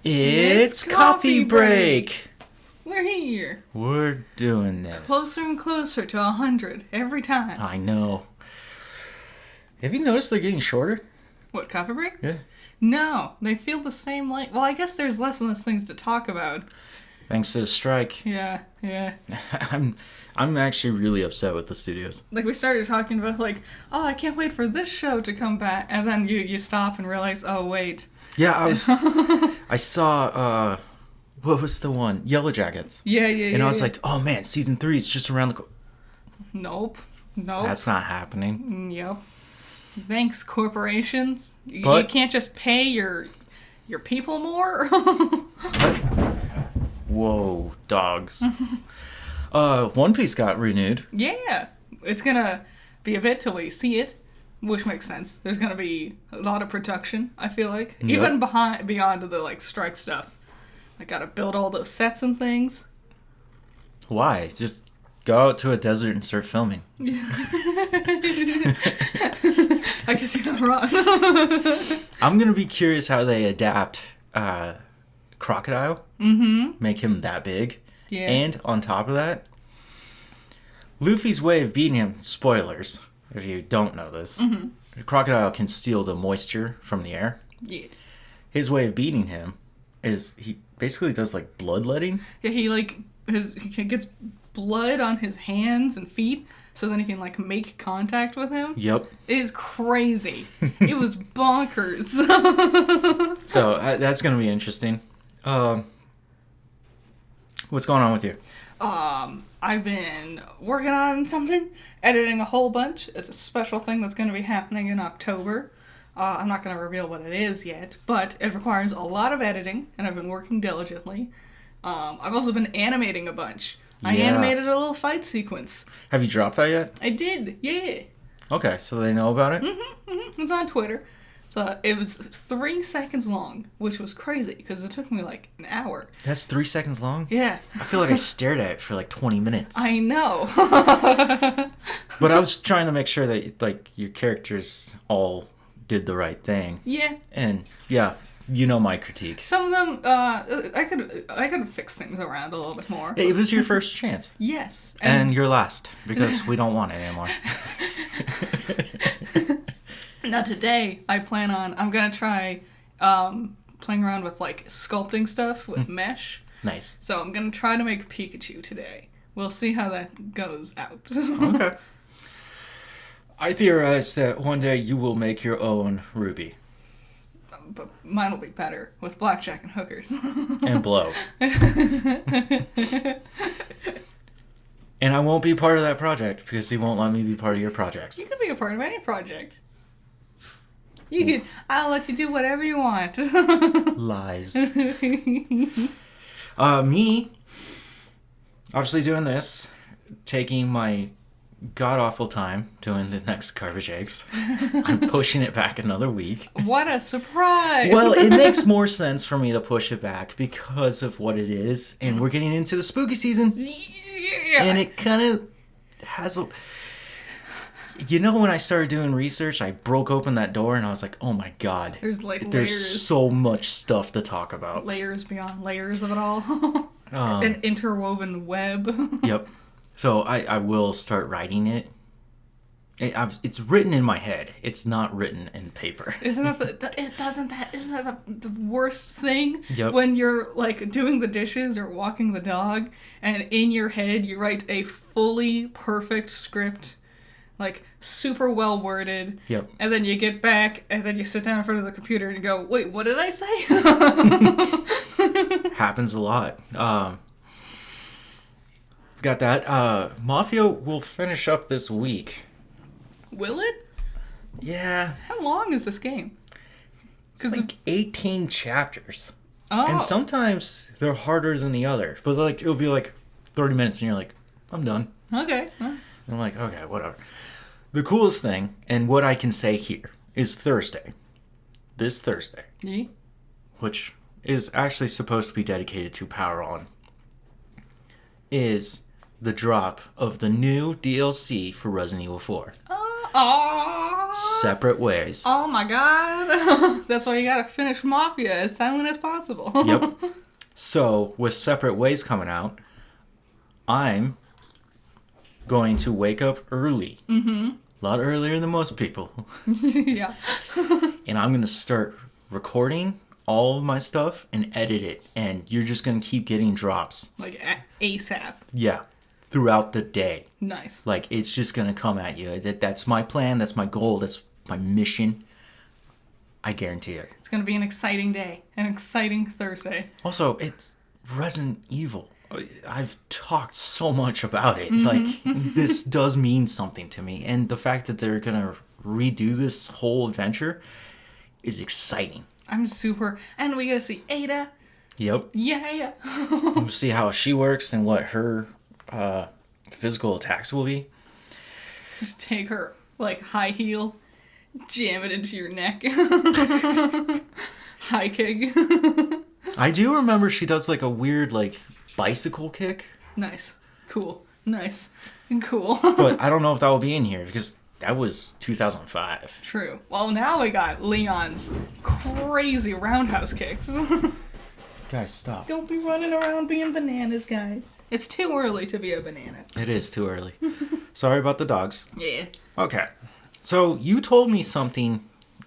It's coffee break. We're here. We're doing this. Closer and closer to 100 every time. I know. Have you noticed they're getting shorter? What, coffee break? Yeah. No, they feel the same length. Well, I guess there's less and less things to talk about. Thanks to the strike. Yeah. I'm actually really upset with the studios. Like, we started talking about, like, oh, I can't wait for this show to come back. And then you stop and realize, oh, wait. Yeah, I saw, what was the one? Yellow Jackets. Yeah. And I was like, oh man, season 3 is just around the Nope. That's not happening. Yep. Thanks, corporations. But you can't just pay your people more? Whoa, dogs. One Piece got renewed. Yeah. It's gonna be a bit till we see it, which makes sense. There's gonna be a lot of production, I feel like. Yep. Even beyond the, like, strike stuff. I gotta build all those sets and things. Why? Just go out to a desert and start filming. I guess you're not wrong. I'm gonna be curious how they adapt Crocodile. Mm-hmm. Make him that big. Yeah. And on top of that, Luffy's way of beating him, spoilers, if you don't know this, Crocodile can steal the moisture from the air. Yeah. His way of beating him is he basically does like bloodletting. Yeah, he gets blood on his hands and feet, so then he can, like, make contact with him. Yep. It is crazy. It was bonkers. So that's gonna be interesting. What's going on with you? I've been working on something, editing a whole bunch. It's a special thing that's going to be happening in October. I'm not going to reveal what it is yet, but it requires a lot of editing, and I've been working diligently. I've also been animating a bunch. I animated a little fight sequence. Have you dropped that yet? I did, yeah. Okay, so they know about it? It's on Twitter. So it was 3 seconds long, which was crazy, because it took me like an hour. That's 3 seconds long? Yeah. I feel like I stared at it for like 20 minutes. I know. But I was trying to make sure that, like, your characters all did the right thing. Yeah. And, yeah, you know my critique. Some of them, I could fix things around a little bit more. It was your first chance. Yes. And your last, because we don't want it anymore. Now today, I'm going to try playing around with, like, sculpting stuff with mesh. Nice. So I'm going to try to make Pikachu today. We'll see how that goes out. Okay. I theorize that one day you will make your own Ruby. But mine will be better with blackjack and hookers. And blow. And I won't be part of that project because he won't let me be part of your projects. You can be a part of any project. I'll let you do whatever you want. Lies. Me, obviously doing this, taking my god-awful time doing the next Garbage Eggs. I'm pushing it back another week. What a surprise! Well, it makes more sense for me to push it back because of what it is, and we're getting into the spooky season. Yeah. And it kind of has a... You know, when I started doing research, I broke open that door and I was like, oh my god. There's There's so much stuff to talk about. Layers beyond layers of it all. An interwoven web. Yep. So I will start writing it. It's written in my head. It's not written in paper. Isn't that the worst thing? Yep. When you're, like, doing the dishes or walking the dog, and in your head you write a fully perfect script, like, super well worded. Yep. And then you get back, and then you sit down in front of the computer and you go, wait, what did I say? Happens a lot. Got that. Mafia will finish up this week. Will it? Yeah. How long is this game? It's like 18 chapters. Oh. And sometimes they're harder than the other. But, like, it'll be like 30 minutes and you're like, I'm done. Okay. Huh. And I'm like, okay, whatever. The coolest thing, and what I can say here, is Thursday. This Thursday. Yeah. Which is actually supposed to be dedicated to Power On. Is the drop of the new DLC for Resident Evil 4. Aww. Separate Ways. Oh my god. That's why you gotta finish Mafia as silent as possible. Yep. So, with Separate Ways coming out, I'm going to wake up early. Mm-hmm. A lot earlier than most people. Yeah. And I'm going to start recording all of my stuff and edit it. And you're just going to keep getting drops. Like ASAP. Yeah. Throughout the day. Nice. Like, it's just going to come at you. That's my plan. That's my goal. That's my mission. I guarantee it. It's gonna be an exciting day. An exciting Thursday. Also, it's Resident Evil. I've talked so much about it. Like, this does mean something to me. And the fact that they're going to redo this whole adventure is exciting. I'm super... And we get to see Ada. Yep. Yeah. We'll see how she works and what her physical attacks will be. Just take her, like, high heel, jam it into your neck. High kick. I do remember she does, like, a weird, like, bicycle kick. Nice. Cool. Nice. And cool. But I don't know if that will be in here because that was 2005. True. Well, now we got Leon's crazy roundhouse kicks. Guys, stop. Don't be running around being bananas, guys. It's too early to be a banana. It is too early. Sorry about the dogs. Yeah. Okay. So you told me something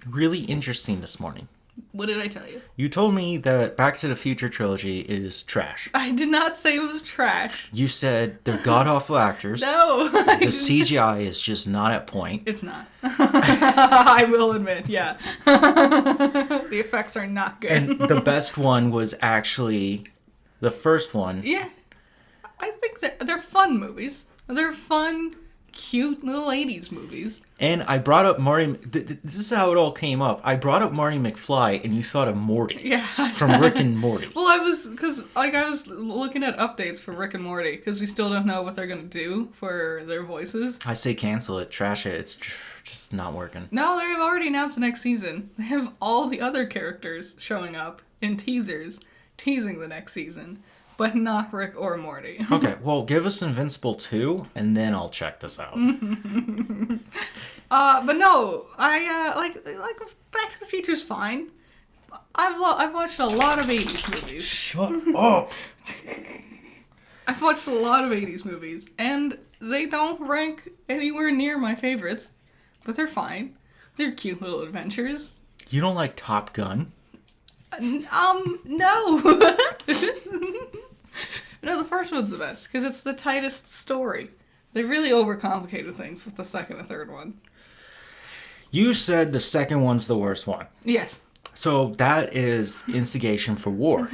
really interesting this morning. What did I tell you? You told me that Back to the Future trilogy is trash. I did not say it was trash. You said they're god-awful actors. No. The CGI is just not at point. It's not. I will admit, yeah. The effects are not good. And the best one was actually the first one. Yeah. I think they're fun movies. They're fun, cute little 80s movies. And I brought up Marty... This is how it all came up. I brought up Marty McFly, and you thought of Morty. Yeah. From Rick and Morty. Well, I was looking at updates for Rick and Morty, because we still don't know what they're going to do for their voices. I say cancel it, trash it. It's just not working. No, they have already announced the next season. They have all the other characters showing up in teasers, teasing the next season. But not Rick or Morty. Okay, well, give us Invincible 2, and then I'll check this out. But no, I like Back to the Future's fine. I've watched a lot of 80s movies. Shut up! I've watched a lot of 80s movies, and they don't rank anywhere near my favorites, but they're fine. They're cute little adventures. You don't like Top Gun? No. No, the first one's the best, because it's the tightest story. They really overcomplicated things with the second and third one. You said the second one's the worst one. Yes. So that is instigation for war.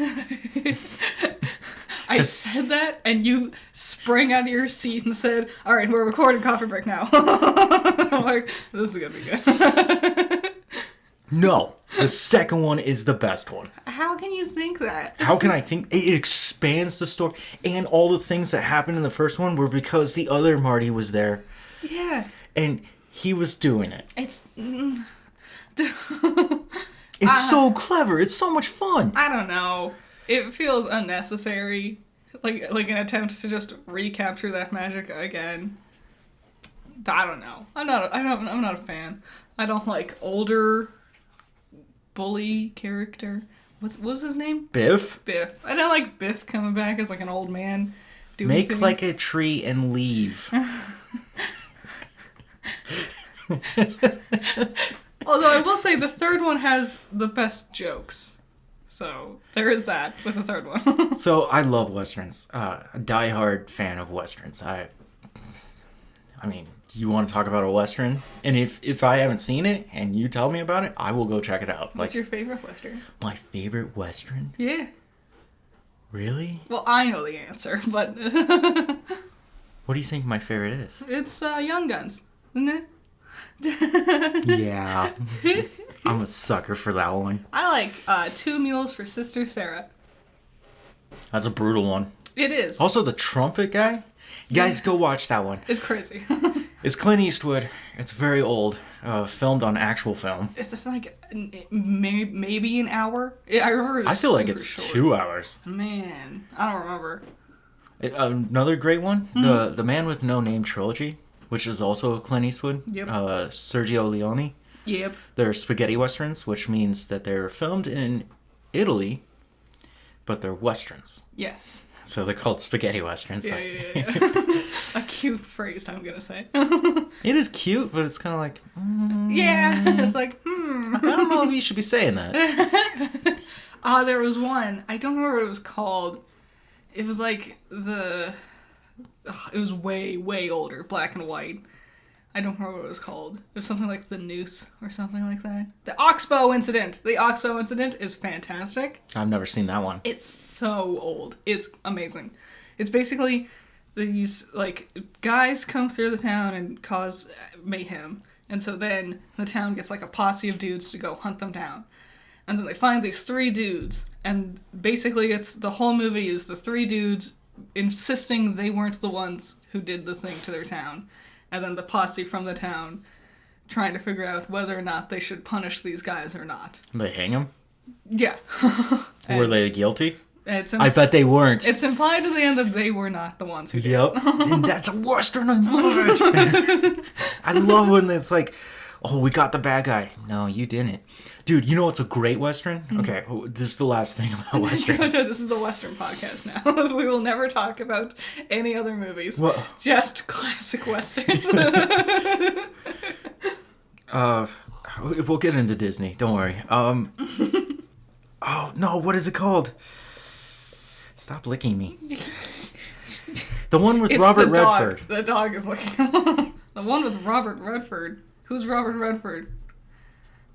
I said that, and you sprang out of your seat and said, all right, we're recording coffee break now. I'm like, this is going to be good. No, the second one is the best one. How can you think that? How can I think? It expands the story, and all the things that happened in the first one were because the other Marty was there. Yeah. And he was doing it. It's... It's so clever. It's so much fun. I don't know. It feels unnecessary. Like an attempt to just recapture that magic again. I don't know. I'm not a fan. I don't like older bully character. What was his name? Biff? Biff. I don't like Biff coming back as like an old man doing Make things. like a tree and leave. Although I will say the third one has the best jokes. So there is that with the third one. So I love Westerns. A diehard fan of Westerns. I mean, you want to talk about a Western? And if I haven't seen it and you tell me about it, I will go check it out. What's your favorite Western? My favorite Western? Yeah. Really? Well, I know the answer, but... What do you think my favorite is? It's Young Guns, isn't it? Yeah. I'm a sucker for that one. I like Two Mules for Sister Sarah. That's a brutal one. It is. Also, the trumpet guy. You guys go watch that one. It's crazy. It's Clint Eastwood. It's very old. Filmed on actual film. It's just like maybe an hour. I remember. I feel like it's short. 2 hours. Man, I don't remember. Another great one. The Man with No Name trilogy. which is also Clint Eastwood. Yep. Sergio Leone. Yep. They're spaghetti westerns, which means that they're filmed in Italy, but they're westerns. Yes. So they're called spaghetti westerns. Yeah. A cute phrase, I'm gonna say. It is cute, but it's kind of like... Yeah, it's like, I don't know if you should be saying that. There was one. I don't remember what it was called. It was like it was way, way older, black and white. I don't remember what it was called. It was something like The Noose or something like that. The Oxbow Incident. The Oxbow Incident is fantastic. I've never seen that one. It's so old. It's amazing. It's basically these, like, guys come through the town and cause mayhem. And so then the town gets, like, a posse of dudes to go hunt them down. And then they find these 3 dudes. And basically it's the whole movie is the 3 dudes insisting they weren't the ones who did the thing to their town. And then the posse from the town trying to figure out whether or not they should punish these guys or not. They hang them? Yeah. Were they guilty? I bet they weren't. It's implied in the end that they were not the ones who did. Yep. And that's a Western. I love it. I love when it's like, oh, we got the bad guy. No, you didn't. Dude, you know what's a great Western? Mm-hmm. Okay, this is the last thing about Westerns. This is the Western podcast now. We will never talk about any other movies. Well, just classic Westerns. We'll get into Disney. Don't worry. Oh, no, what is it called? Stop licking me. The one with Robert Redford. The dog is licking. The one with Robert Redford. Who's Robert Redford?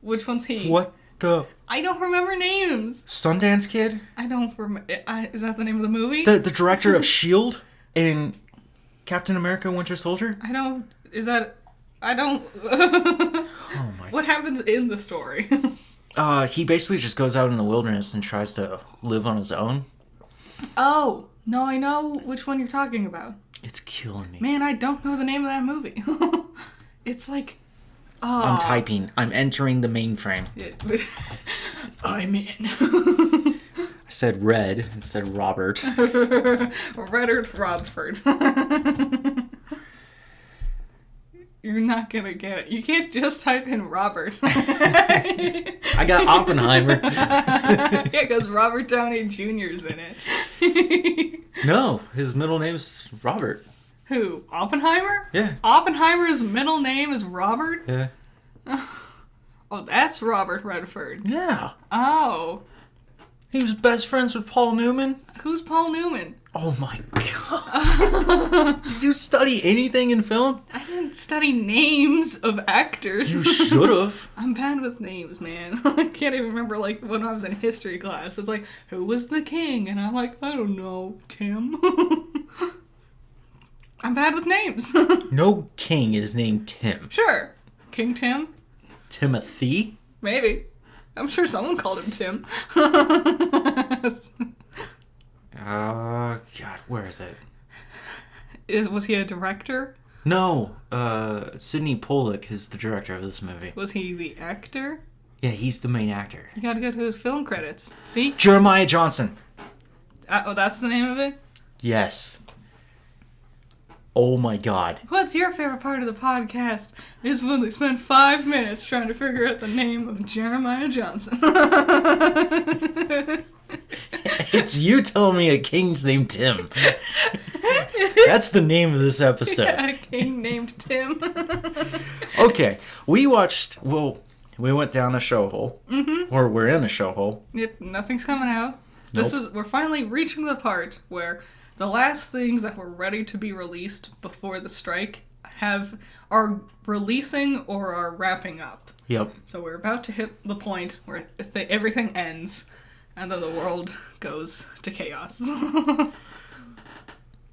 Which one's he? What the... I don't remember names. Sundance Kid? I don't remember... Is that the name of the movie? The director of S.H.I.E.L.D. in Captain America Winter Soldier? I don't... Is that... I don't... Oh my... What happens in the story? He basically just goes out in the wilderness and tries to live on his own. Oh, no, I know which one you're talking about. It's killing me. Man, I don't know the name of that movie. It's like... I'm typing. I'm entering the mainframe. I'm in. I said Red instead of Robert. Reddard Robford. You're not gonna get it. You can't just type in Robert. I got Oppenheimer. Yeah, because Robert Downey Jr.'s in it. No, his middle name's Robert. Who? Oppenheimer? Yeah. Oppenheimer's middle name is Robert? Yeah. Oh, that's Robert Redford. Yeah. Oh. He was best friends with Paul Newman. Who's Paul Newman? Oh my god. Did you study anything in film? I didn't study names of actors. You should have. I'm bad with names, man. I can't even remember, like, when I was in history class. It's like, who was the king? And I'm like, I don't know, Tim. I'm bad with names. No king is named Tim. Sure. King Tim? Timothy? Maybe. I'm sure someone called him Tim. God, where is it? Was he a director? No, Sidney Pollack is the director of this movie. Was he the actor? Yeah, he's the main actor. You gotta go to his film credits. See? Jeremiah Johnson. Oh, that's the name of it? Yes. Oh my god. What's your favorite part of the podcast? Is when they spend 5 minutes trying to figure out the name of Jeremiah Johnson. It's you telling me a king's named Tim. That's the name of this episode. Yeah, a king named Tim. Okay, we went down a show hole. Mm-hmm. Or we're in a show hole. Yep, nothing's coming out. Nope. We're finally reaching the part where the last things that were ready to be released before the strike are releasing or are wrapping up. Yep. So we're about to hit the point where everything ends, and then the world goes to chaos.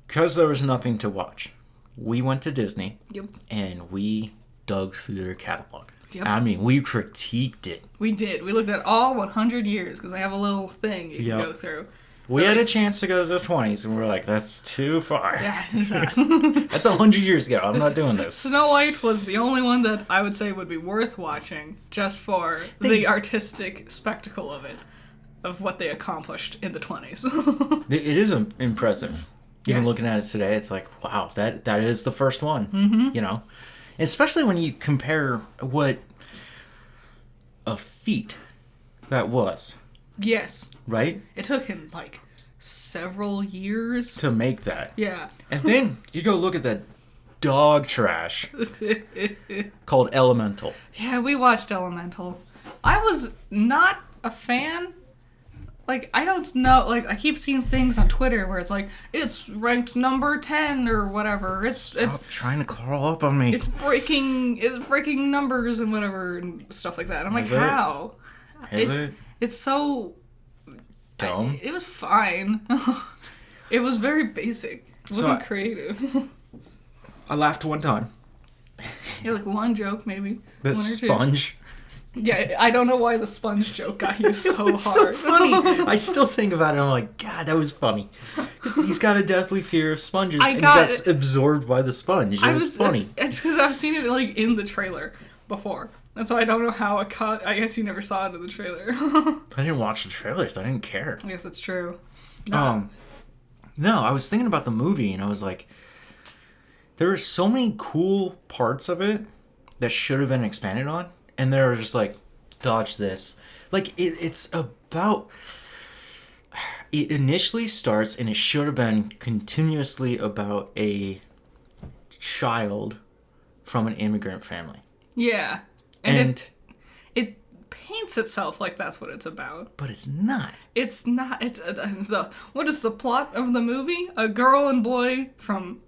Because there was nothing to watch, we went to Disney. Yep. And we dug through their catalog. Yep. I mean, we critiqued it. We did. We looked at all 100 years, because I have a little thing you can go through. We had a chance to go to the 20s, and we were like, that's too far. Yeah. That's 100 years ago. I'm not doing this. Snow White was the only one that I would say would be worth watching, just for the artistic spectacle of it, of what they accomplished in the 20s. It is impressive. Even Yes. looking at it today, it's like, wow, that is the first one. You know, and especially when you compare what a feat that was, Yes. right? It took him like several years. To make that. Yeah. And then you go look at that dog trash called Elemental. Yeah, we watched Elemental. I was not a fan. Like, I don't know. Like, I keep seeing things on Twitter where it's like, it's ranked number 10 or whatever. Stop trying to crawl up on me. It's breaking numbers and whatever and stuff like that. I'm like, Is it? how? Is it? It's so Dumb. It was fine. It was very basic. It wasn't creative. I laughed one time. Yeah, like one joke maybe. The One or two. sponge. Yeah, I don't know why the sponge joke got you so hard. It's so funny. I still think about it. I'm like, God, that was funny. Because he's got a deathly fear of sponges, and he gets absorbed by the sponge. It was funny. It's because I've seen it like in the trailer before, and so I don't know how it caught. I guess you never saw it in the trailer. I didn't watch the trailers. I didn't care. I guess that's true. No, I was thinking about the movie, and I was like, there were so many cool parts of it that should have been expanded on. And they were just like, dodge this. Like, it's about... It initially starts, and it should have been continuously about a child from an immigrant family. Yeah. And it paints itself like that's what it's about. But it's not. It's not. What is the plot of the movie? A girl and boy from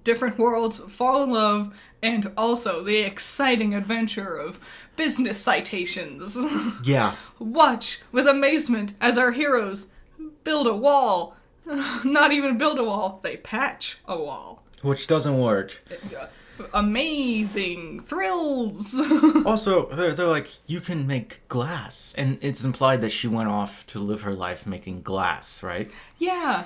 different worlds fall in love, and also the exciting adventure of business citations. Yeah. Watch with amazement as our heroes build a wall. Not even build a wall, they patch a wall. Which doesn't work. Amazing thrills. Also, they're like, you can make glass. And it's implied that she went off to live her life making glass, right? Yeah.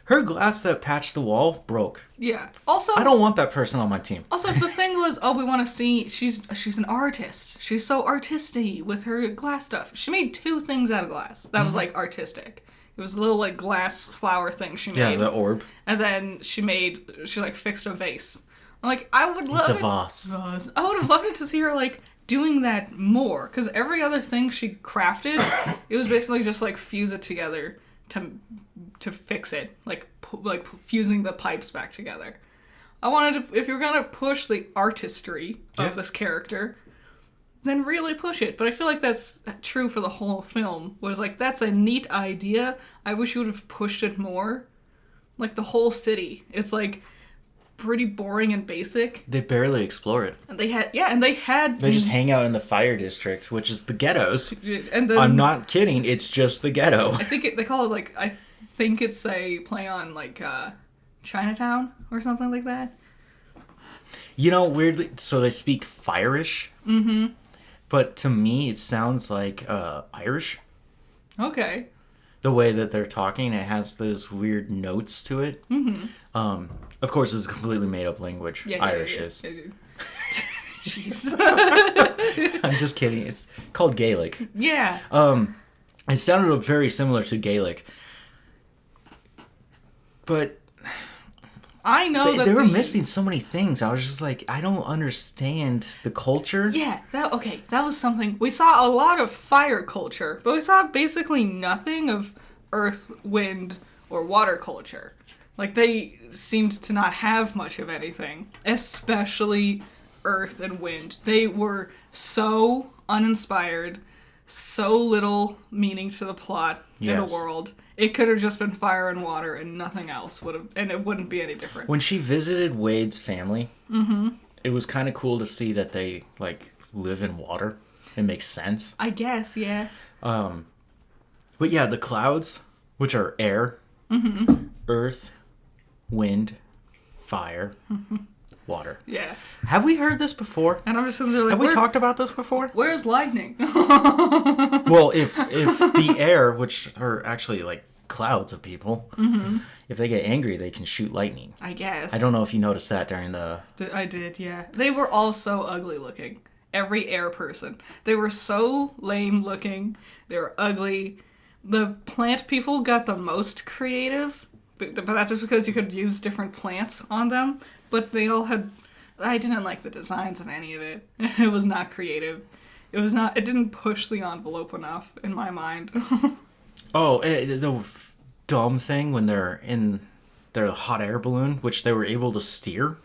Her glass that patched the wall broke. Yeah. Also, I don't want that person on my team. Also, if the thing was, oh, we want to see, she's an artist. She's so artisty with her glass stuff. She made 2 things out of glass. That was, like, artistic. It was a little, like, glass flower thing she made. Yeah, the orb. And then she, like, fixed a vase. I'm like, I would love It's a vase. I would have loved it to see her, like, doing that more. Because every other thing she crafted, it was basically just, like, fuse it together to fix it, like fusing the pipes back together. I wanted to, if you're gonna push the artistry of this character, then really push it. But I feel like that's true for the whole film. Was like, that's a neat idea. I wish you would have pushed it more. Like the whole city, it's like pretty boring and basic. They barely explore it. And they had. They just hang out in the fire district, which is the ghettos. And then, I'm not kidding. It's just the ghetto. I think they call it like, I think it's a play on like Chinatown or something like that. You know, weirdly, so they speak Firish. Mm-hmm. But to me, it sounds like Irish. Okay. The way that they're talking, it has those weird notes to it. Mm-hmm. Of course, it's a completely made-up language. Irish is. Jeez. I'm just kidding. It's called Gaelic. Yeah. It sounded very similar to Gaelic. But I know they were missing so many things. I was just like, I don't understand the culture. Yeah, that was something. We saw a lot of fire culture, but we saw basically nothing of earth, wind, or water culture. Like, they seemed to not have much of anything, especially earth and wind. They were so uninspired, so little meaning to the plot in the world. It could have just been fire and water and nothing else would have, and it wouldn't be any different. When she visited Wade's family, it was kind of cool to see that they like live in water. It makes sense. I guess, yeah. But yeah, the clouds, which are air, earth, wind, fire, water. Yeah. Have we heard this before? And I'm just sitting there like, have we talked about this before? Where's lightning? Well, if the air, which are actually like clouds of people, if they get angry, they can shoot lightning. I guess. I don't know if you noticed that during the... I did, yeah. They were all so ugly looking. Every air person. They were so lame looking. They were ugly. The plant people got the most creative But that's just because you could use different plants on them. But they all had... I didn't like the designs of any of it. It was not creative. It was not... It didn't push the envelope enough, in my mind. Oh, the dumb thing when they're in their hot air balloon, which they were able to steer.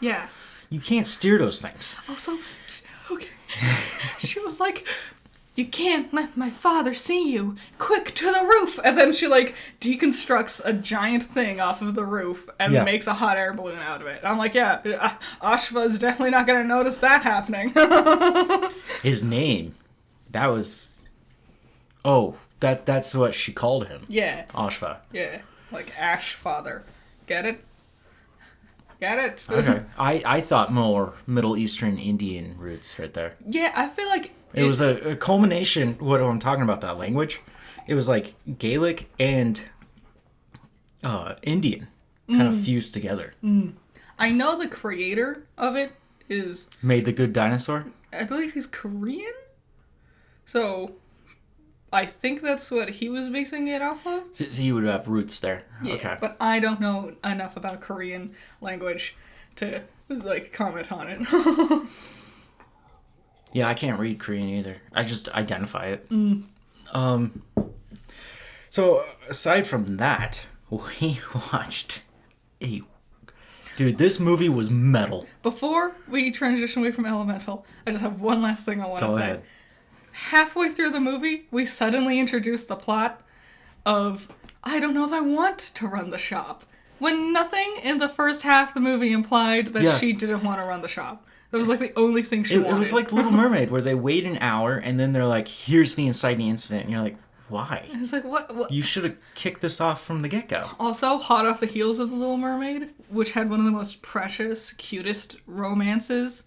Yeah. You can't steer those things. Also, okay. She was like... You can't let my father see you. Quick, to the roof! And then she, like, deconstructs a giant thing off of the roof and makes a hot air balloon out of it. I'm like, yeah, Ashva's definitely not going to notice that happening. His name, that was... Oh, that's what she called him. Yeah. Ashva. Yeah, like Ash Father. Get it? Get it? Okay. I thought more Middle Eastern Indian roots right there. Yeah, I feel like... It was a culmination, what I'm talking about, that language. It was like Gaelic and Indian kind of fused together. I know the creator of it is... Made the Good Dinosaur? I believe he's Korean? So, I think that's what he was basing it off of. So you would have roots there. Yeah, okay. But I don't know enough about Korean language to, like, comment on it. Yeah, I can't read Korean either. I just identify it. So, aside from that, we watched a... Dude, this movie was metal. Before we transition away from Elemental, I just have one last thing I want to say. Go ahead. Halfway through the movie, we suddenly introduced the plot of, I don't know if I want to run the shop. When nothing in the first half of the movie implied that she didn't want to run the shop. That was like the only thing she wanted. It was like Little Mermaid, where they wait an hour and then they're like, here's the inciting incident. And you're like, why? I was like, what? You should have kicked this off from the get-go. Also, hot off the heels of The Little Mermaid, which had one of the most precious, cutest romances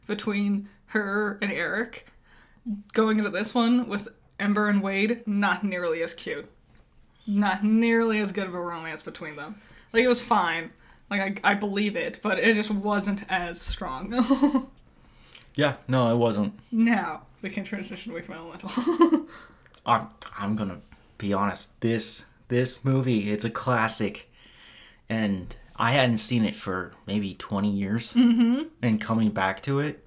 between her and Eric, going into this one with Ember and Wade, not nearly as cute. Not nearly as good of a romance between them. Like, it was fine. Like, I believe it, but it just wasn't as strong. Yeah, no, it wasn't. Now, we can transition away from Elemental. I'm gonna be honest. This movie, it's a classic. And I hadn't seen it for maybe 20 years. Mm-hmm. And coming back to it,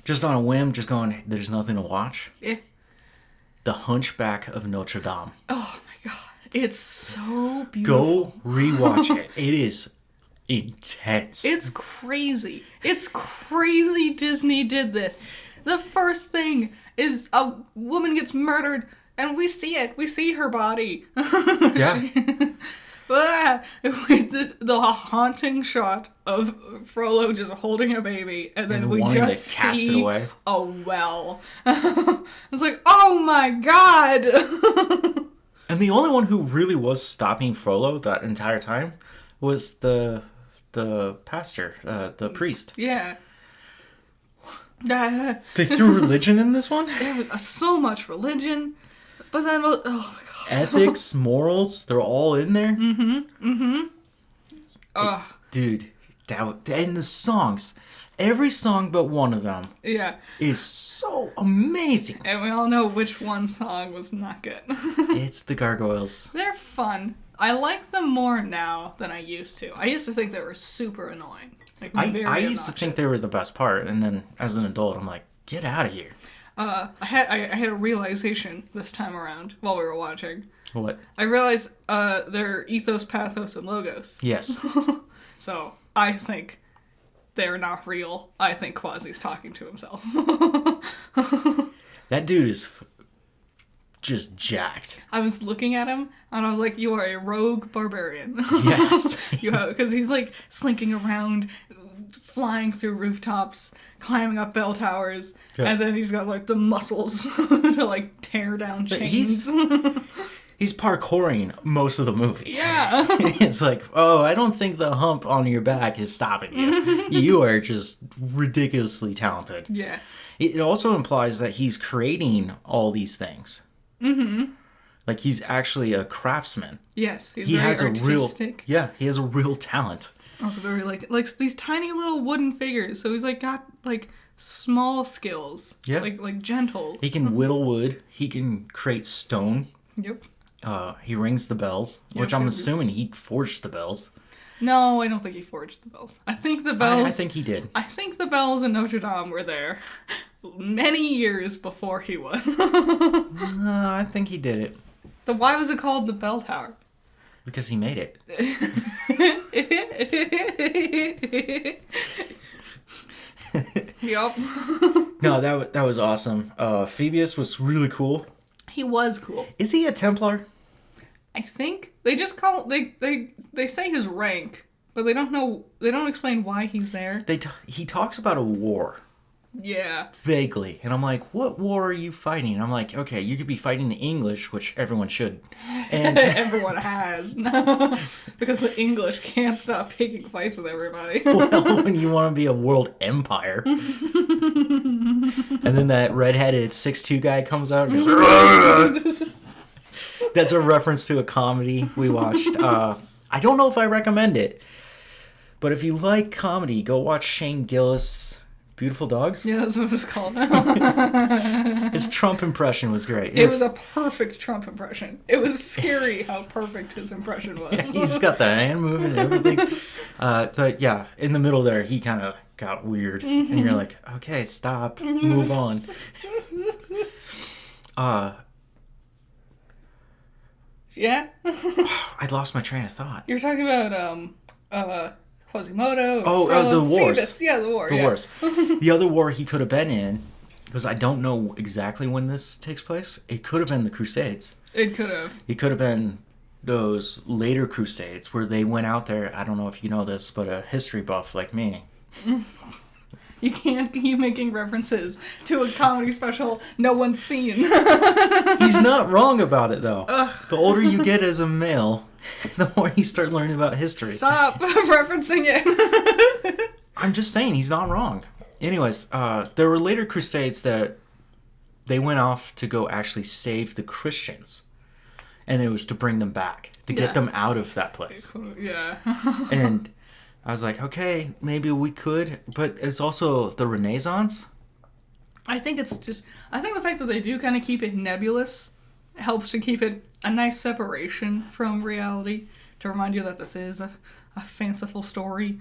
just on a whim, just going, there's nothing to watch. Yeah. The Hunchback of Notre Dame. Oh my god. It's so beautiful. Go rewatch it. It is intense. It's crazy. It's crazy Disney did this. The first thing is a woman gets murdered and we see it. We see her body. Yeah. The haunting shot of Frollo just holding a baby and then we just see cast it away. a well. It's like, oh my god. And the only one who really was stopping Frollo that entire time was the pastor, the priest. Yeah. They threw religion in this one? There was so much religion. But then, oh my god. Ethics, morals, they're all in there. Dude, and the songs. Every song but one of them is so amazing. And we all know which one song was not good. It's the Gargoyles. They're fun. I like them more now than I used to. I used to think they were super annoying. Like, I used to think they were the best part, and then as an adult, I'm like, get out of here. I had a realization this time around while we were watching. What? I realized their ethos, pathos, and logos. Yes. So I think they're not real. I think Quasi's talking to himself. That dude is just jacked. I was looking at him and I was like, you are a rogue barbarian. Yes. Because he's like slinking around, flying through rooftops, climbing up bell towers, and then he's got like the muscles to like tear down chains. He's parkouring most of the movie. Yeah. It's like, oh, I don't think the hump on your back is stopping you. You are just ridiculously talented. Yeah. It also implies that he's creating all these things. Mm-hmm. Like, he's actually a craftsman. Yes, he's he very has artistic. he has a real talent. Also very like these tiny little wooden figures. So he's like got like small skills. Yeah. Like gentle. He can whittle wood. He can create stone. Yep. He rings the bells, which I'm assuming he forged the bells. No, I don't think he forged the bells. I think the bells... I think he did. I think the bells in Notre Dame were there many years before he was. I think he did it. Then why was it called the Bell Tower? Because he made it. Yup. No, that was awesome. Phoebus was really cool. He was cool. Is he a Templar? I think they just call they say his rank, but they don't explain why he's there. He talks about a war. Yeah. Vaguely. And I'm like, what war are you fighting? And I'm like, okay, you could be fighting the English, which everyone should. And everyone has. Because the English can't stop picking fights with everybody. Well, when you want to be a world empire. And then that redheaded 6'2" guy comes out and goes, that's a reference to a comedy we watched. I don't know if I recommend it. But if you like comedy, go watch Shane Gillis' Beautiful Dogs. Yeah, that's what it was called. His Trump impression was great. It was a perfect Trump impression. It was scary how perfect his impression was. Yeah, he's got the hand moving and everything. But yeah, in the middle there, he kind of got weird. And you're like, okay, stop. Move on. Yeah? I lost my train of thought. You're talking about, Quasimodo. The wars. Phoebus. Yeah, the war. The wars. The other war he could have been in, because I don't know exactly when this takes place, it could have been the Crusades. It could have. It could have been those later Crusades where they went out there. I don't know if you know this, but a history buff like me. You can't keep making references to a comedy special no one's seen. He's not wrong about it, though. Ugh. The older you get as a male, the more you start learning about history. Stop referencing it. I'm just saying, he's not wrong. Anyways, there were later crusades that they went off to go actually save the Christians. And it was to bring them back, to get them out of that place. Yeah. And I was like, okay, maybe we could, but it's also the Renaissance. I think the fact that they do kind of keep it nebulous helps to keep it a nice separation from reality, to remind you that this is a fanciful story.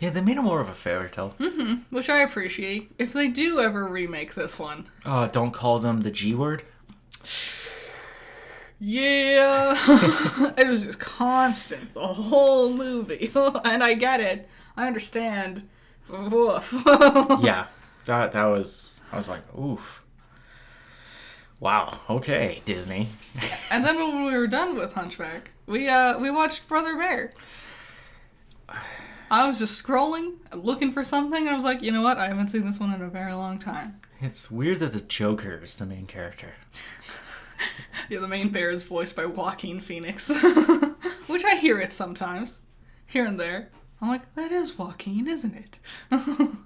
Yeah, they made it more of a fairy tale. Mm-hmm, which I appreciate. If they do ever remake this one. Don't call them the G word? Yeah. It was just constant, the whole movie. And I get it. I understand. Woof. Yeah, that was, I was like, oof. Wow, okay, Disney. And then when we were done with Hunchback, we watched Brother Bear. I was just scrolling, looking for something, and I was like, you know what? I haven't seen this one in a very long time. It's weird that the Joker is the main character. Yeah, the main bear is voiced by Joaquin Phoenix. Which I hear it sometimes. Here and there. I'm like, that is Joaquin, isn't it?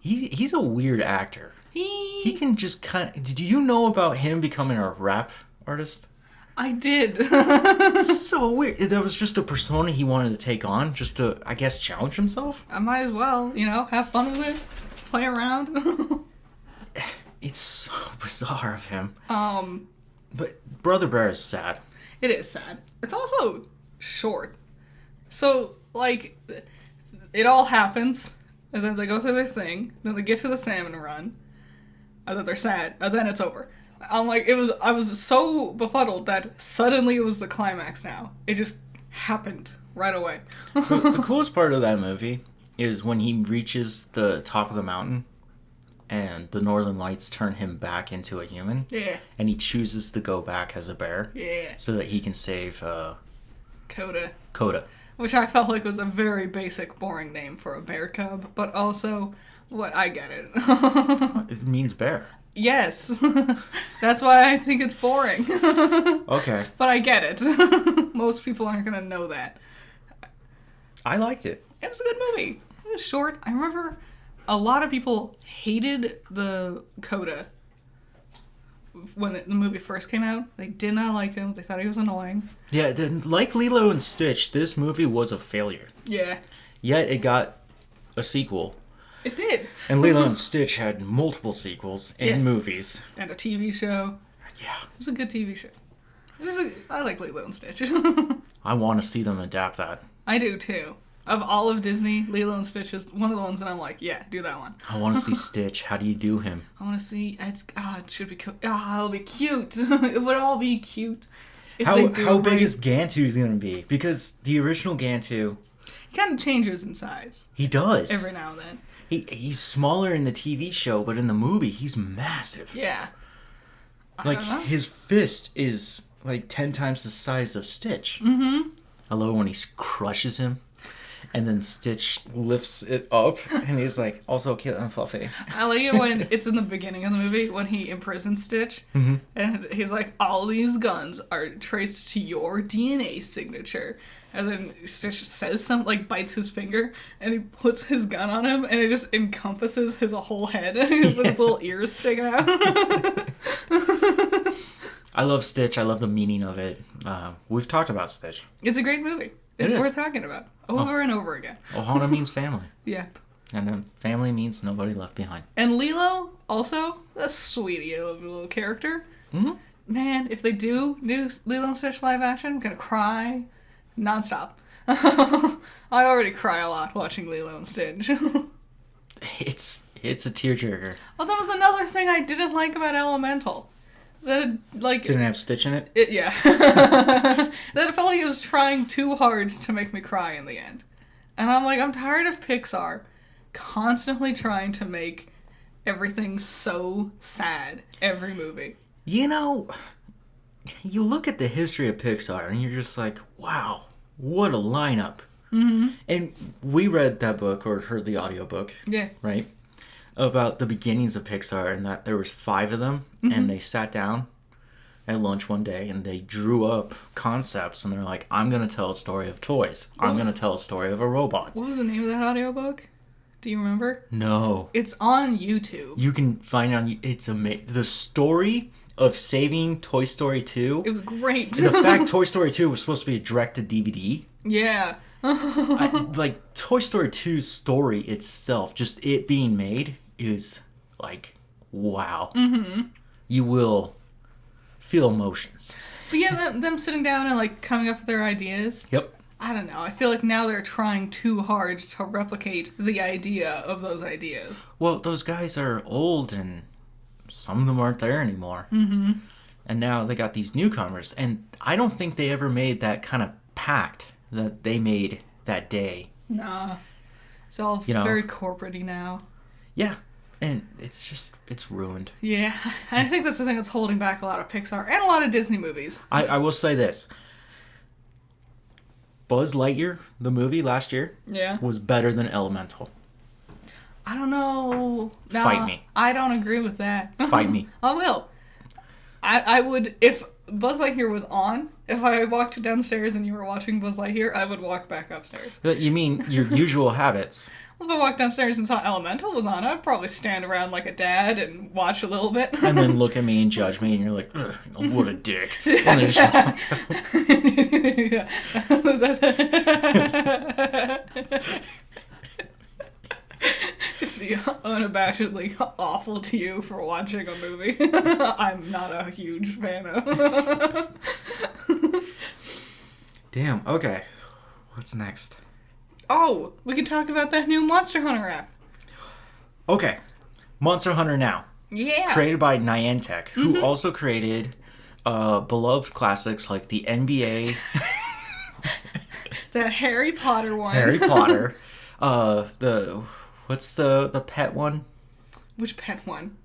He's a weird actor. He can just kind of... Did you know about him becoming a rap artist? I did. So weird. That was just a persona he wanted to take on, just to, I guess, challenge himself. I might as well, have fun with it, play around. It's so bizarre of him. But Brother Bear is sad. It is sad. It's also short. So, like, it all happens, and then they go through their thing, then they get to the salmon run, and then they're sad, and then it's over. I'm like, I was so befuddled that suddenly it was the climax now. It just happened right away. The coolest part of that movie is when he reaches the top of the mountain and the Northern Lights turn him back into a human. Yeah. And he chooses to go back as a bear. Yeah. So that he can save Coda. Which I felt like was a very basic, boring name for a bear cub, but also, I get it. It means bear. Yes. That's why I think it's boring. Okay. But I get it. Most people aren't going to know that. I liked it. It was a good movie. It was short. I remember a lot of people hated the Coda when the movie first came out. They did not like him. They thought he was annoying. Yeah, like Lilo and Stitch, this movie was a failure. Yeah. Yet it got a sequel. It did. And Lilo and Stitch had multiple sequels and movies. And a TV show. Yeah. It was a good TV show. It I like Lilo and Stitch. I want to see them adapt that. I do too. Of all of Disney, Lilo and Stitch is one of the ones that I'm like, yeah, do that one. I want to see Stitch. How do you do him? I want to see. It should be. It'll be cute. It would all be cute. If How they do how it big right. is Gantu's gonna be? Because the original Gantu, He kind of changes in size he does. every now and then. He's smaller in the TV show, but in the movie, he's massive. Yeah. Like, don't know. his fist is like 10 times the size of Stitch. Mm-hmm. I love when he crushes him, and then Stitch lifts it up, and he's like, also cute and fluffy. I like it when it's in the beginning of the movie when he imprisons Stitch, and he's like, all these guns are traced to your DNA signature. And then Stitch says something, like bites his finger, and he puts his gun on him, and it just encompasses his whole head with its little ears sticking out. I love Stitch. I love the meaning of it. We've talked about Stitch. It's a great movie. It's It is. worth talking about over and over again. Ohana means family. Yep. And then family means nobody left behind. And Lilo, also, a sweetie of a little character. Mm-hmm. Man, if they do Lilo and Stitch live action, I'm gonna cry nonstop. I already cry a lot watching Lilo and Stitch. It's a tearjerker. Oh, that was another thing I didn't like about Elemental. That it, like Didn't have Stitch in it? yeah. That it felt like it was trying too hard to make me cry in the end. And I'm like, I'm tired of Pixar constantly trying to make everything so sad every movie. You know, you look at the history of Pixar and you're just like, wow, what a lineup. Mm-hmm. And we read that book or heard the audiobook, Yeah. right? About the beginnings of Pixar and that there was 5 of them and they sat down at lunch one day and they drew up concepts and they're like, I'm going to tell a story of toys. I'm going to tell a story of a robot. What was the name of that audiobook? Do you remember? No. It's on YouTube. You can find on, it's amazing. The story of saving Toy Story 2. It was great. The fact Toy Story 2 was supposed to be a direct-to-DVD. Yeah. Like, Toy Story 2's story itself, just it being made, is like, wow. Mm-hmm. You will feel emotions. But yeah, them sitting down and like coming up with their ideas. Yep. I don't know. I feel like now they're trying too hard to replicate the idea of those ideas. Well, those guys are old and some of them aren't there anymore. Mm-hmm. And now they got these newcomers. And I don't think they ever made that kind of pact that they made that day. Nah. It's all very corporate-y now. Yeah. And it's ruined. Yeah. I think that's the thing that's holding back a lot of Pixar and a lot of Disney movies. I will say this. Buzz Lightyear, the movie last year, was better than Elemental. I don't know. No, Fight me. I don't agree with that. Fight me. I will. I would, if Buzz Lightyear was on, if I walked downstairs and you were watching Buzz Lightyear, I would walk back upstairs. You mean your usual habits? Well, if I walked downstairs and saw Elemental was on, I'd probably stand around like a dad and watch a little bit. And then look at me and judge me, and you're like, ugh, what a dick. And then just just be unabashedly awful to you for watching a movie. I'm not a huge fan of. Damn, okay. What's next? Oh, we can talk about that new Monster Hunter app. Okay. Monster Hunter Now. Yeah. Created by Niantic, who also created beloved classics like the NBA, That Harry Potter one. Harry Potter, what's the pet one? Which pet one?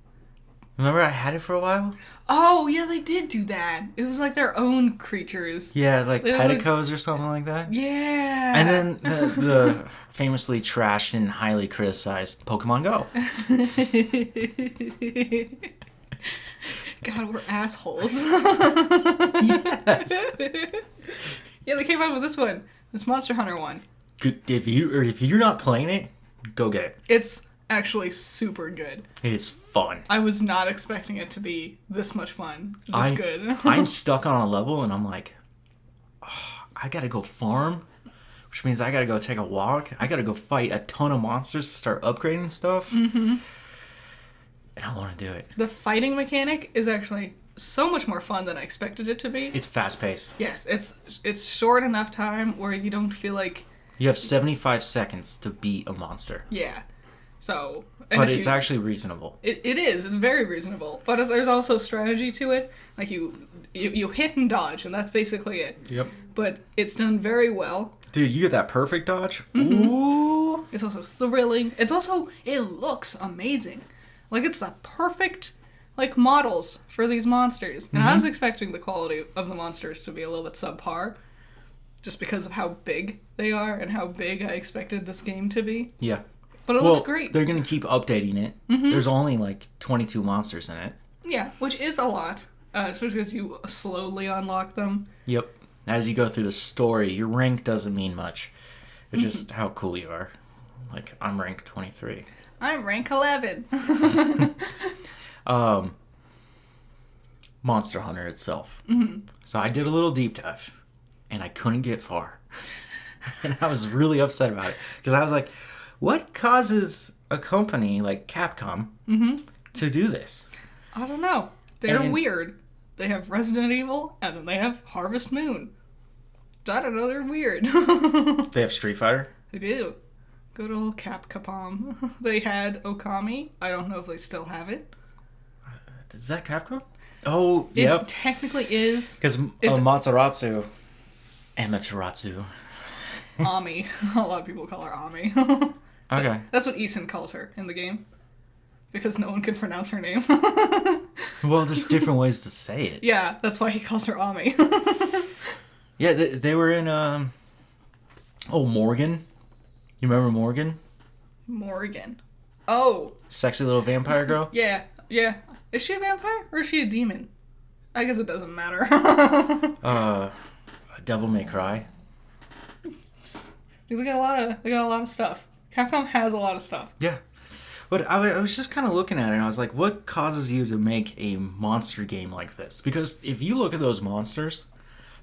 Remember I had it for a while? Oh, yeah, they did do that. It was like their own creatures. Yeah, like They look- Pedicos or something like that. Yeah. And then the famously trashed and highly criticized Pokemon Go. God, we're assholes. Yes. Yeah, they came out with this one. This Monster Hunter one. If you're not playing it, go get it. It's actually super good. It's fun. I was not expecting it to be this much fun. This good. I'm stuck on a level and I'm like, oh, I gotta go farm, which means I gotta go take a walk. I gotta go fight a ton of monsters to start upgrading stuff. Mm-hmm. And I want to do it. The fighting mechanic is actually so much more fun than I expected it to be. It's fast paced. Yes, it's short enough time where you don't feel like You have 75 seconds to beat a monster. yeah. So, But it's actually reasonable. It is. It's very reasonable. But there's also strategy to it. Like you hit and dodge, and that's basically it. Yep. But it's done very well. Dude, you get that perfect dodge? Mm-hmm. Ooh. It's also thrilling. It looks amazing. Like it's the perfect like models for these monsters. And I was expecting the quality of the monsters to be a little bit subpar. Just because of how big they are and how big I expected this game to be. Yeah. But it looks great. They're going to keep updating it. Mm-hmm. There's only like 22 monsters in it. Yeah, which is a lot. Especially because you slowly unlock them. Yep. As you go through the story, your rank doesn't mean much. It's just how cool you are. Like, I'm rank 23. I'm rank 11. Monster Hunter itself. Mm-hmm. So I did a little deep dive, and I couldn't get far. And I was really upset about it. Because I was like, what causes a company like Capcom to do this? I don't know. They're weird. They have Resident Evil, and then they have Harvest Moon. I don't know, they're weird. They have Street Fighter? They do. Good old Capcom. They had Okami. I don't know if they still have it. Is that Capcom? Oh, yep. It technically is. Because Amaterasu. Ami. A lot of people call her Ami. Okay. That's what Eason calls her in the game. Because no one can pronounce her name. Well, there's different ways to say it. Yeah, that's why he calls her Ami. Yeah, they were in, Morgan. You remember Morgan? Morgan. Oh. Sexy little vampire girl? Yeah. Is she a vampire or is she a demon? I guess it doesn't matter. Devil May Cry. They got a lot of stuff. Capcom has a lot of stuff. Yeah. But I was just kind of looking at it and I was like, what causes you to make a monster game like this? Because if you look at those monsters,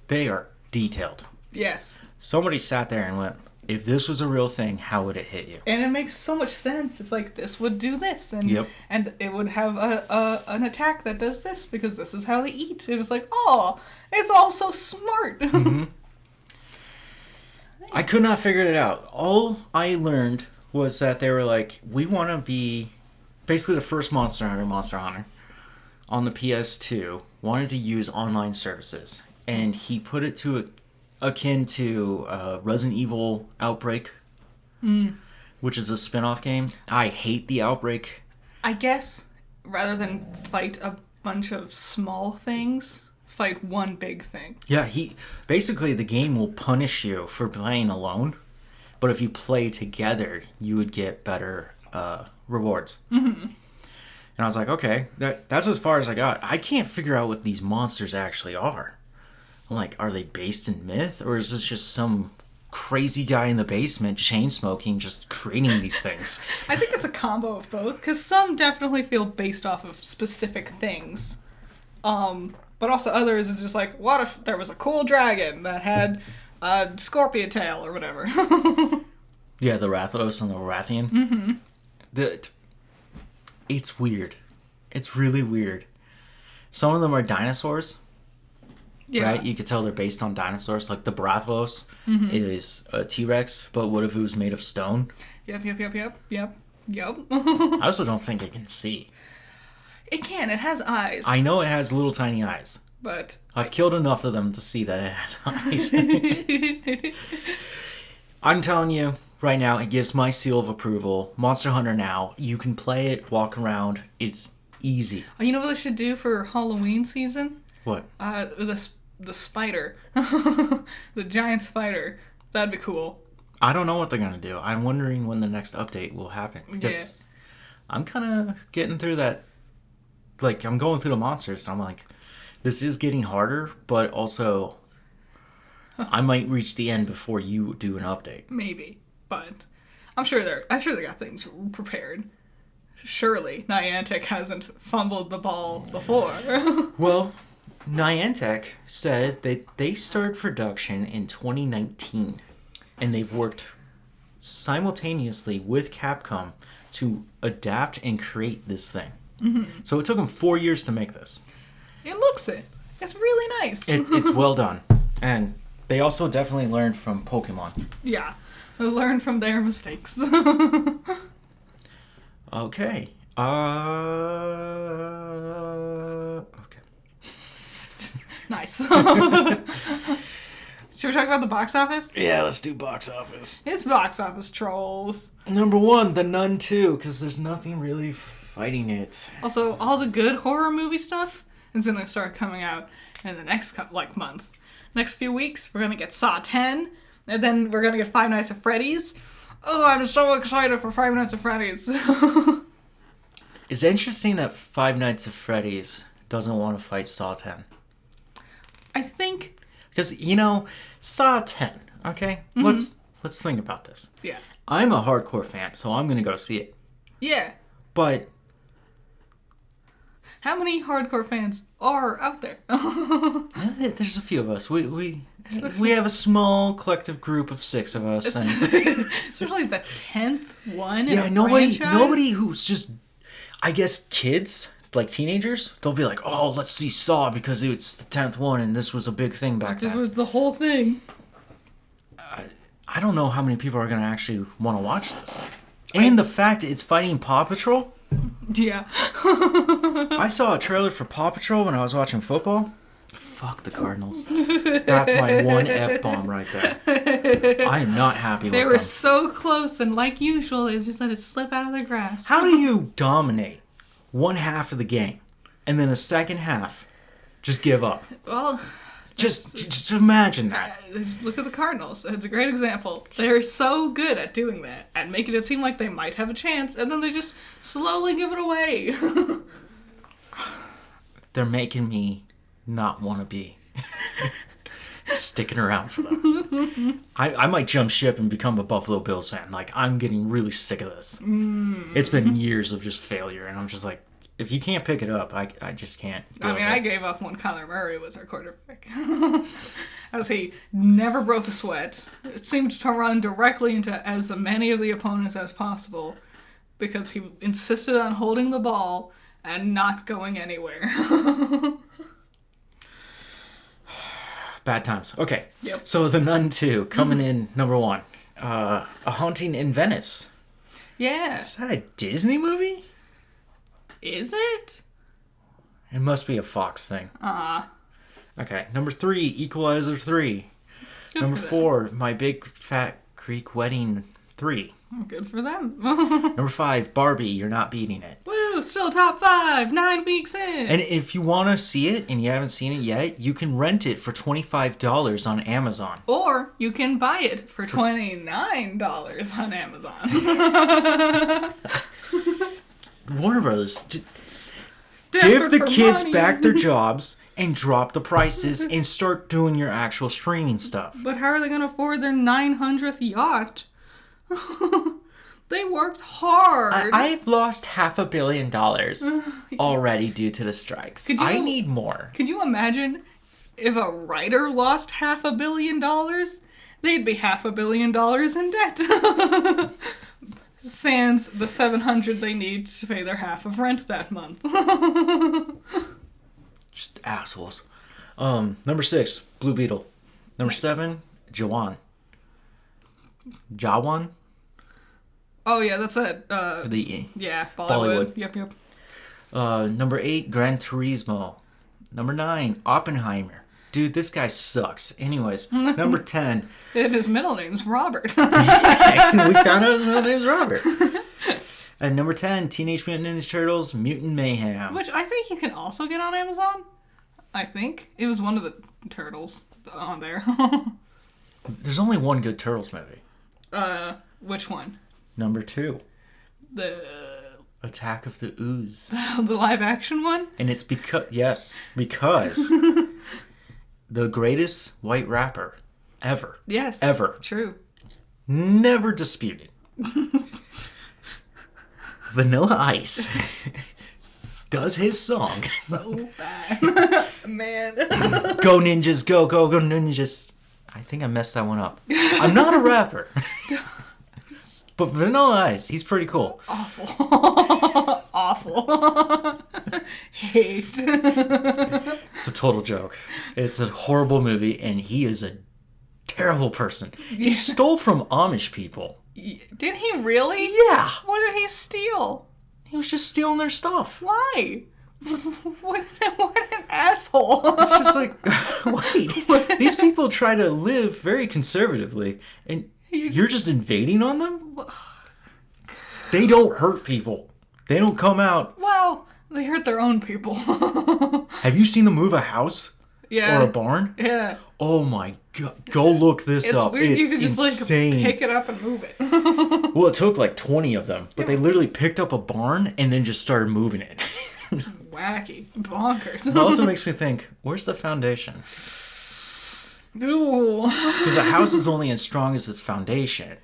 they are detailed. Yes. Somebody sat there and went, if this was a real thing, how would it hit you? And it makes so much sense. It's like, this would do this. And and it would have an attack that does this because this is how they eat. And it's like, oh, it's all so smart. Mm-hmm. I could not figure it out. All I learned was that they were like, we want to be... Basically, the first Monster Hunter, on the PS2, wanted to use online services. And he put it to akin to Resident Evil Outbreak, which is a spin-off game. I hate the Outbreak. I guess, rather than fight a bunch of small things, fight one big thing. Yeah, basically the game will punish you for playing alone, but if you play together, you would get better rewards. Mm-hmm. And I was like, okay, that's as far as I got. I can't figure out what these monsters actually are. I'm like, are they based in myth, or is this just some crazy guy in the basement chain smoking just creating these things? I think it's a combo of both, because some definitely feel based off of specific things. But also others is just like, what if there was a cool dragon that had a scorpion tail or whatever? Yeah, the Rathalos and the Rathian. Mm-hmm. It's weird. It's really weird. Some of them are dinosaurs. Yeah. Right? You could tell they're based on dinosaurs. Like the Brathalos is a T-Rex, but what if it was made of stone? Yep. I also don't think it can see. It can. It has eyes. I know it has little tiny eyes. But I've killed enough of them to see that it has eyes. I'm telling you, right now, it gives my seal of approval. Monster Hunter Now, you can play it, walk around. It's easy. You know what they should do for Halloween season? What? The spider. The giant spider. That'd be cool. I don't know what they're going to do. I'm wondering when the next update will happen. Because I'm kind of getting through that. Like, I'm going through the monsters, and I'm like, this is getting harder, but also I might reach the end before you do an update. Maybe, but I'm sure they got things prepared. Surely Niantic hasn't fumbled the ball before. Well, Niantic said that they started production in 2019, and they've worked simultaneously with Capcom to adapt and create this thing. Mm-hmm. So it took them 4 years to make this. It looks it. It's really nice. It's well done. And they also definitely learned from Pokemon. Yeah. They learn from their mistakes. Okay. Okay. Nice. Should we talk about the box office? Yeah, let's do box office. It's box office trolls. Number 1, The Nun 2, because there's nothing really fighting it. Also, all the good horror movie stuff is going to start coming out in the next month. Next few weeks, we're going to get Saw 10, and then we're going to get Five Nights at Freddy's. Oh, I'm so excited for Five Nights at Freddy's. It's interesting that Five Nights at Freddy's doesn't want to fight Saw 10. I think... Because, Saw 10, okay? Mm-hmm. Let's think about this. Yeah. I'm a hardcore fan, so I'm going to go see it. Yeah. But... How many hardcore fans are out there? There's a few of us. We have a small collective group of 6 of us. Especially the 10th one in a nobody who's just, I guess, kids... like teenagers, they'll be like, oh, let's see Saw because it's the 10th one and this was a big thing back then. This was the whole thing. I don't know how many people are going to actually want to watch this. And the fact it's fighting Paw Patrol. Yeah. I saw a trailer for Paw Patrol when I was watching football. Fuck the Cardinals. That's my one F-bomb right there. I am not happy with them. They were so close, and like usual, they just let it slip out of their grasp. How do you dominate one half of the game and then the second half just give up? Well, just imagine that. Just look at the Cardinals. It's a great example. They're so good at doing that, at making it seem like they might have a chance, and then they just slowly give it away. They're making me not want to be sticking around for them. I might jump ship and become a Buffalo Bills fan. Like, I'm getting really sick of this. It's been years of just failure, and I'm just like, if you can't pick it up, I just can't. I gave up when Kyler Murray was our quarterback. As he never broke a sweat. It seemed to run directly into as many of the opponents as possible because he insisted on holding the ball and not going anywhere. Bad times. Okay. Yep. So The Nun 2, coming in number 1. A Haunting in Venice. Yeah. Is that a Disney movie? Is it? It must be a Fox thing. Okay. Number 3, Equalizer 3. Good Number for 4, My Big Fat Greek Wedding 3. Good for them. Number 5, Barbie, You're Not Beating It. Woo, still top 5, 9 weeks in. And if you want to see it and you haven't seen it yet, you can rent it for $25 on Amazon. Or you can buy it for $29 on Amazon. Warner Brothers, give the kids back their jobs and drop the prices and start doing your actual streaming stuff. But how are they going to afford their 900th yacht? They worked hard. I've lost $500 million already due to the strikes. I need more. Could you imagine if a writer lost $500 million? They'd be $500 million in debt. Sans the $700 they need to pay their half of rent that month. Just assholes. Number 6, Blue Beetle. Number 7, Jawan. Jawan? Oh yeah, that's it. Yeah, Bollywood. Yep. Number 8, Gran Turismo. Number 9, Oppenheimer. Dude, this guy sucks. Anyways, number 10. And his middle name's Robert. We found out his middle name's Robert. And number 10, Teenage Mutant Ninja Turtles, Mutant Mayhem. Which I think you can also get on Amazon. I think. It was one of the turtles on there. There's only one good Turtles movie. Which one? Number 2. The Attack of the Ooze. The live action one? And it's because the greatest white rapper ever. Yes. Ever. True. Never disputed. Vanilla Ice does his song. So bad. Man. Go ninjas, go ninjas. I think I messed that one up. I'm not a rapper. But Vanilla Ice, he's pretty cool. Awful. Awful. Hate. It's a total joke. It's a horrible movie, and he is a terrible person. He stole from Amish people. Did he really? Yeah. What did he steal? He was just stealing their stuff. Why? What an asshole. It's just like, wait. These people try to live very conservatively, and you're just invading on them? They don't hurt people. They don't come out. Well, they hurt their own people. Have you seen them move a house? Yeah. Or a barn? Yeah. Oh my god. Go look this up. Weird. It's you could just insane. pick it up and move it. Well, it took like 20 of them, but they literally picked up a barn and then just started moving it. Wacky. Bonkers. It also makes me think, where's the foundation? Ooh. Because a house is only as strong as its foundation,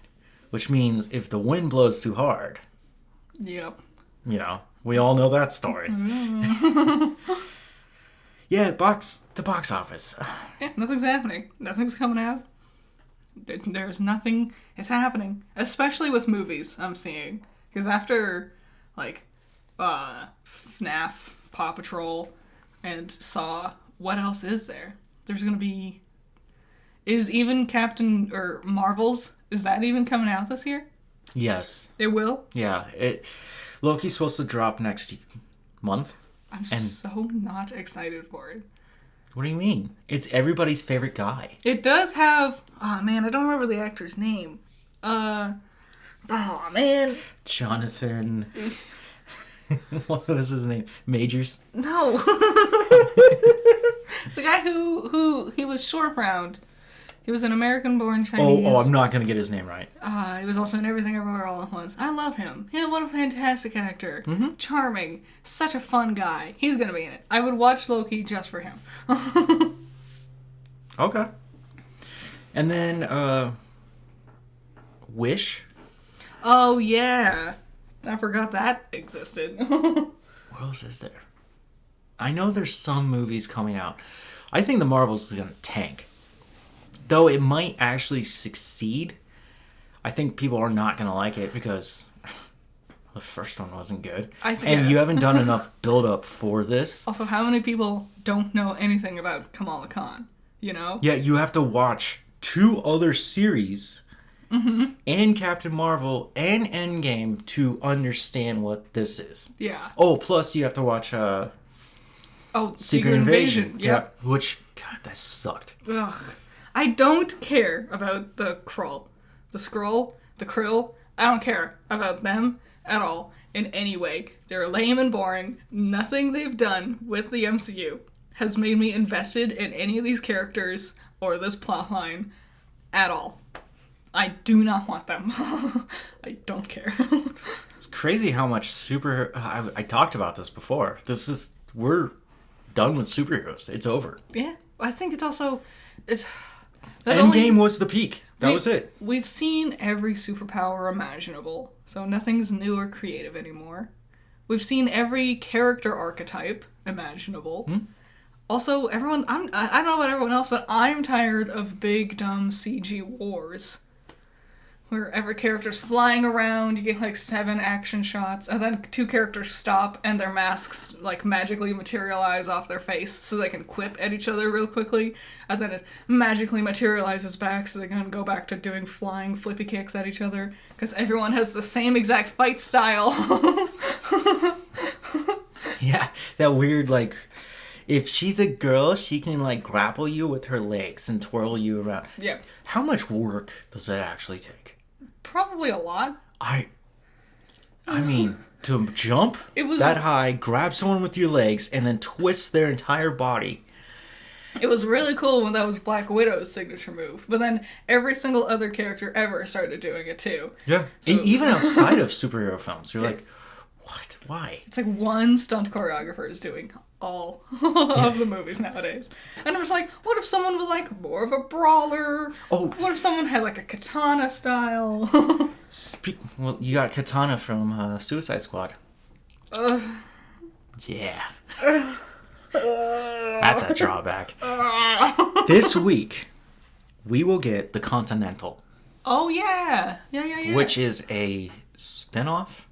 which means if the wind blows too hard, Yep. you know, we all know that story. Yeah, the box office. Yeah, nothing's happening. Nothing's coming out. There's nothing. It's happening, especially with movies. I'm seeing because after like FNAF, Paw Patrol, and Saw, what else is there? There's gonna be. Is even Captain or Marvel's? Is that even coming out this year? Yes. It will. Yeah. Loki's supposed to drop next month. I'm so not excited for it. What do you mean? It's everybody's favorite guy. It does have... Oh, man, I don't remember the actor's name. Oh, man. Jonathan... What was his name? Majors? No. The guy who... He was short round. He was an American-born Chinese. Oh, I'm not going to get his name right. He was also in Everything Everywhere All at Once. I love him. Yeah, what a fantastic actor. Mm-hmm. Charming. Such a fun guy. He's going to be in it. I would watch Loki just for him. Okay. And then, Wish? Oh, yeah. I forgot that existed. What else is there? I know there's some movies coming out. I think the Marvels is going to tank. Though it might actually succeed. I think people are not going to like it because the first one wasn't good. You haven't done enough build-up for this. Also, how many people don't know anything about Kamala Khan? You know? Yeah, you have to watch 2 other series and Captain Marvel and Endgame to understand what this is. Yeah. Oh, plus you have to watch Secret Invasion. Yep. Yeah. Which, God, that sucked. Ugh. I don't care about the Skrull. The Krill. I don't care about them at all in any way. They're lame and boring. Nothing they've done with the MCU has made me invested in any of these characters or this plotline at all. I do not want them. I don't care. It's crazy how much I talked about this before. We're done with superheroes. It's over. Yeah. I think it's also... Endgame was the peak. That was it. We've seen every superpower imaginable, so nothing's new or creative anymore. We've seen every character archetype imaginable. Also, I don't know about everyone else, but I'm tired of big, dumb CG wars. Where every character's flying around, you get like 7 action shots, and then 2 characters stop and their masks like magically materialize off their face so they can quip at each other real quickly, and then it magically materializes back so they can go back to doing flying flippy kicks at each other, because everyone has the same exact fight style. Yeah, that weird like... If she's a girl, she can like grapple you with her legs and twirl you around. Yeah. How much work does that actually take? Probably a lot. I mean, to jump that high, grab someone with your legs, and then twist their entire body. It was really cool when that was Black Widow's signature move, but then every single other character ever started doing it too. Yeah. So, even outside of superhero films, you're like, what? Why? It's like one stunt choreographer is doing all of the movies nowadays. And I was like, what if someone was like more of a brawler? Oh. What if someone had like a katana style? Well, you got Katana from Suicide Squad. Yeah. That's a drawback. This week, we will get The Continental. Oh, yeah. Yeah. Which is a spinoff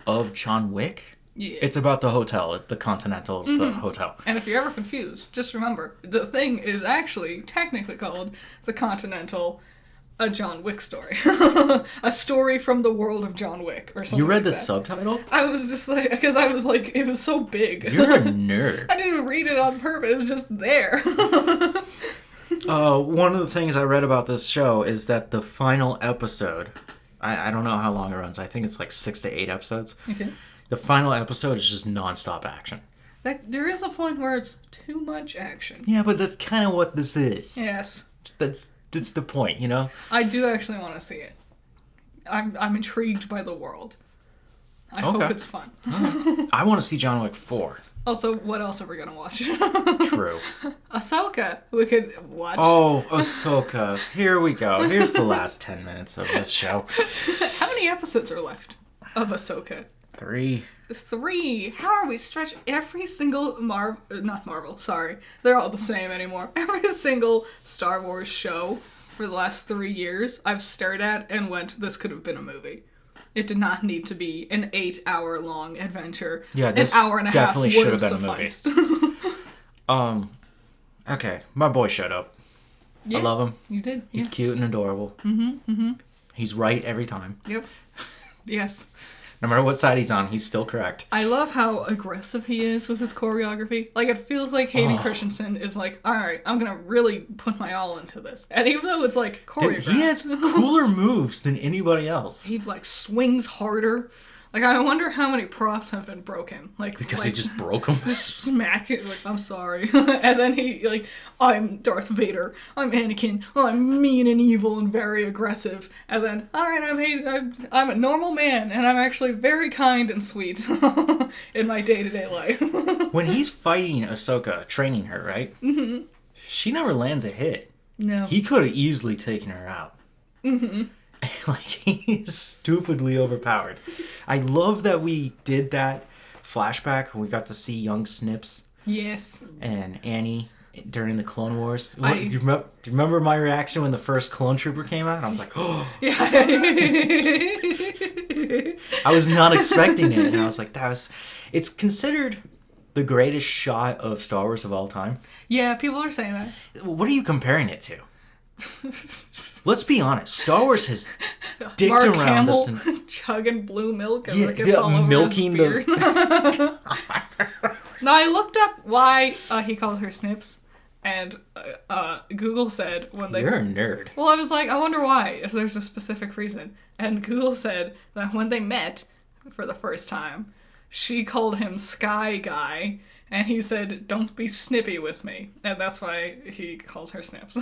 of John Wick. Yeah. It's about the hotel. The Continental is the hotel. And if you're ever confused, just remember, the thing is actually technically called The Continental, a John Wick story. A story from the world of John Wick, or something. You read like the that. subtitle? I was just like, because I was like, it was so big. You're a nerd. I didn't even read it on purpose, it was just there. One of the things I read about this show is that the final episode, I don't know how long it runs, I think it's like 6 to 8 episodes. Okay. The final episode is just nonstop action. There is a point where it's too much action. Yeah, but that's kind of what this is. Yes. That's the point, you know? I do actually want to see it. I'm intrigued by the world. I hope it's fun. I want to see John Wick 4. Also, what else are we gonna watch? True. Ahsoka, we could watch. Oh, Ahsoka. Here we go. Here's the last 10 minutes of this show. How many episodes are left of Ahsoka? 3. 3. How are we stretching every single not Marvel, sorry. They're all the same anymore. Every single Star Wars show for the last 3 years I've stared at and went, this could have been a movie. It did not need to be an 8-hour-long adventure. Yeah, this an hour and a definitely half should would have been a movie. Okay, my boy showed up. Yeah, I love him. You did. He's cute and adorable. He's right every time. Yep. Yes. No matter what side he's on, he's still correct. I love how aggressive he is with his choreography. Like, it feels like Hayden Christensen is like, alright, I'm gonna really put my all into this. And even though it's like choreographed. He has cooler moves than anybody else. He like swings harder. Like, I wonder how many props have been broken. Like, Because he just broke them. smack it, like, I'm sorry. And then he, like, I'm Darth Vader. I'm Anakin. Oh, I'm mean and evil and very aggressive. And then, alright, I'm a normal man, and I'm actually very kind and sweet in my day-to-day life. When he's fighting Ahsoka, training her, right? Mm-hmm. She never lands a hit. No. He could have easily taken her out. Mm-hmm. Like, he's stupidly overpowered. I love that we did that flashback. We got to see young Snips. Yes. And Annie during the Clone Wars. Do you remember my reaction when the first Clone Trooper came out? I was like, oh. Yeah. I was not expecting it. And I was like, it's considered the greatest shot of Star Wars of all time. Yeah, people are saying that. What are you comparing it to? Let's be honest. Star Wars has dicked Mark around Hamill this and chugging blue milk and like it's all over milking his beard. No, I looked up why he calls her Snips, and Google said when they. You're a nerd. Well, I was like, I wonder why. If there's a specific reason, and Google said that when they met for the first time, she called him Sky Guy. And he said, don't be snippy with me. And that's why he calls her Snips.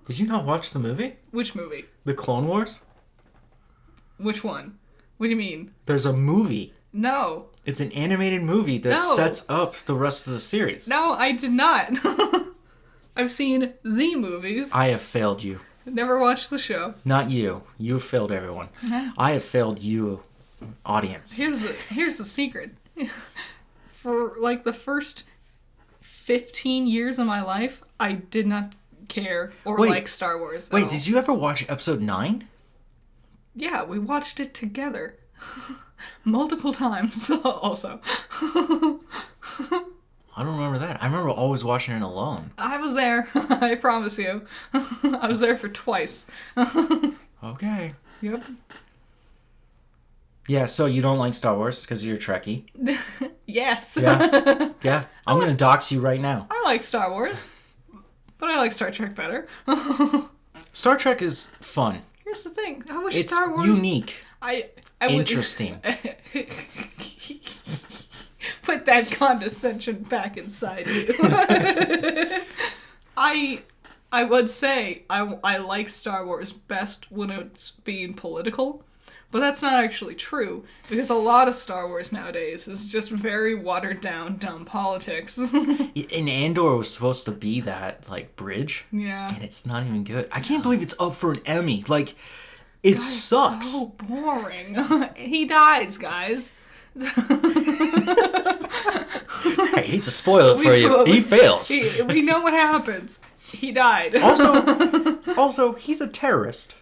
Did you not watch the movie? Which movie? The Clone Wars? Which one? What do you mean? There's a movie. No. It's an animated movie that sets up the rest of the series. No, I did not. I've seen the movies. I have failed you. Never watched the show. Not you. You have failed everyone. I have failed you, audience. Here's the secret. For like the first 15 years of my life, I did not care or like Star Wars. Wait, did you ever watch episode 9? Yeah, we watched it together. Multiple times, also. I don't remember that. I remember always watching it alone. I was there. I promise you. I was there for twice. Okay. Yep. Yeah, so you don't like Star Wars because you're a Trekkie? Yes. Yeah. Yeah. I'm going to dox you right now. I like Star Wars, but I like Star Trek better. Star Trek is fun. Here's the thing. I wish It's Star Wars... unique. I Interesting. Put that condescension back inside you. I would say I like Star Wars best when it's being political. But that's not actually true, because a lot of Star Wars nowadays is just very watered down, dumb politics. And Andor was supposed to be that, like, bridge. Yeah. And it's not even good. I can't believe it's up for an Emmy. Like, it sucks. So boring. He dies, guys. I hate to spoil it for you. He fails. We know what happens. He died. Also, he's a terrorist.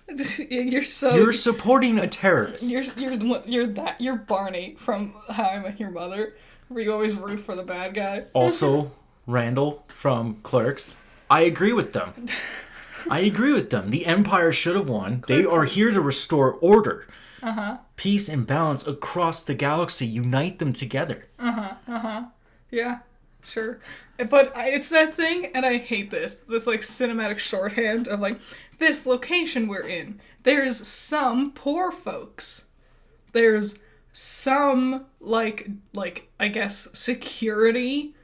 You're supporting a terrorist. You're Barney from How I Met Your Mother, where you always root for the bad guy. Also, Randall from Clerks. I agree with them. The Empire should have won. They are here to restore order. Peace and balance across the galaxy. Unite them together. Yeah, sure. But it's that thing, and I hate this like cinematic shorthand of like, this location we're in, there's some poor folks. There's some, like I guess, security,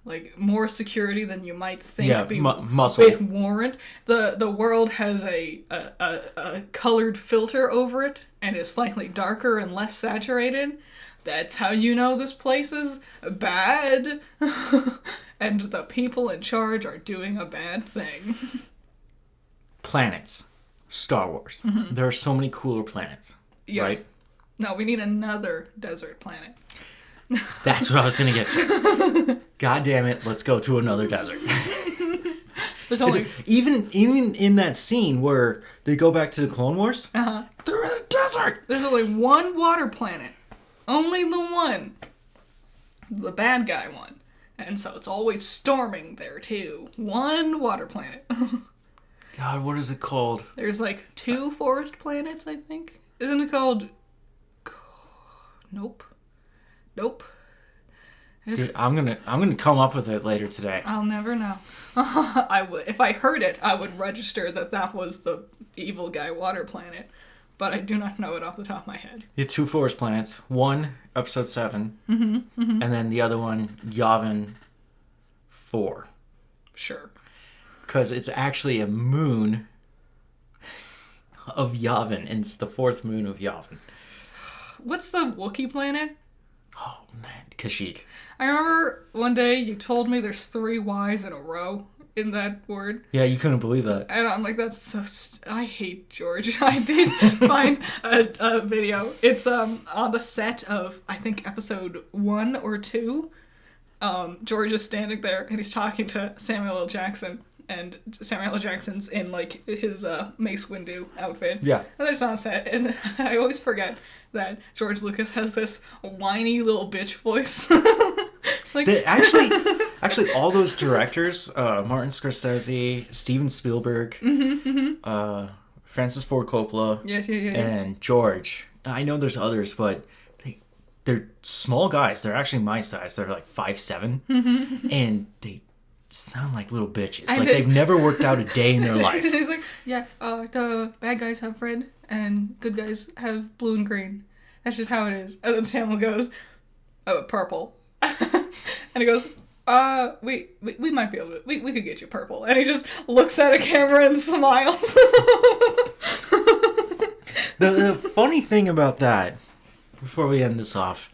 like more security than you might think muscle. It warrant. The world has a colored filter over it, and it's slightly darker and less saturated. That's how you know this place is bad. And the people in charge are doing a bad thing. Planets. Star Wars. There are so many cooler planets. Yes. Right? No, we need another desert planet. That's what I was going to get to. God damn it, let's go to another desert. There's only... Even in that scene where they go back to the Clone Wars, they're in a desert! There's only one water planet. Only the one. The bad guy one. And so it's always storming there, too. One water planet. God, what is it called? There's like 2 forest planets, I think. Isn't it called... Nope. Dude, I'm gonna come up with it later today. I'll never know. I would, if I heard it, I would register that was the evil guy water planet, but I do not know it off the top of my head. The 2 forest planets. One, episode 7, and then the other one, Yavin 4. Sure. Because it's actually a moon of Yavin, and it's the 4th moon of Yavin. What's the Wookiee planet? Oh man, Kashyyyk. I remember one day you told me there's 3 Y's in a row in that word. Yeah, you couldn't believe that. And I'm like, that's so... I hate George. I did find a video. It's on the set of, I think, episode 1 or 2. George is standing there and he's talking to Samuel L. Jackson. And Samuel L. Jackson's in, like, his Mace Windu outfit. Yeah. And they're just on set. And I always forget that George Lucas has this whiny little bitch voice. Like... Actually, all those directors, Martin Scorsese, Steven Spielberg, Francis Ford Coppola, and George. I know there's others, but they're small guys. They're actually my size. They're like 5'7", and they sound like little bitches. Like they've never worked out a day in their life. He's like, the bad guys have red and good guys have blue and green. That's just how it is. And then Samuel goes, purple. And he goes, we might be able to, we could get you purple. And he just looks at a camera and smiles. The funny thing about that, before we end this off,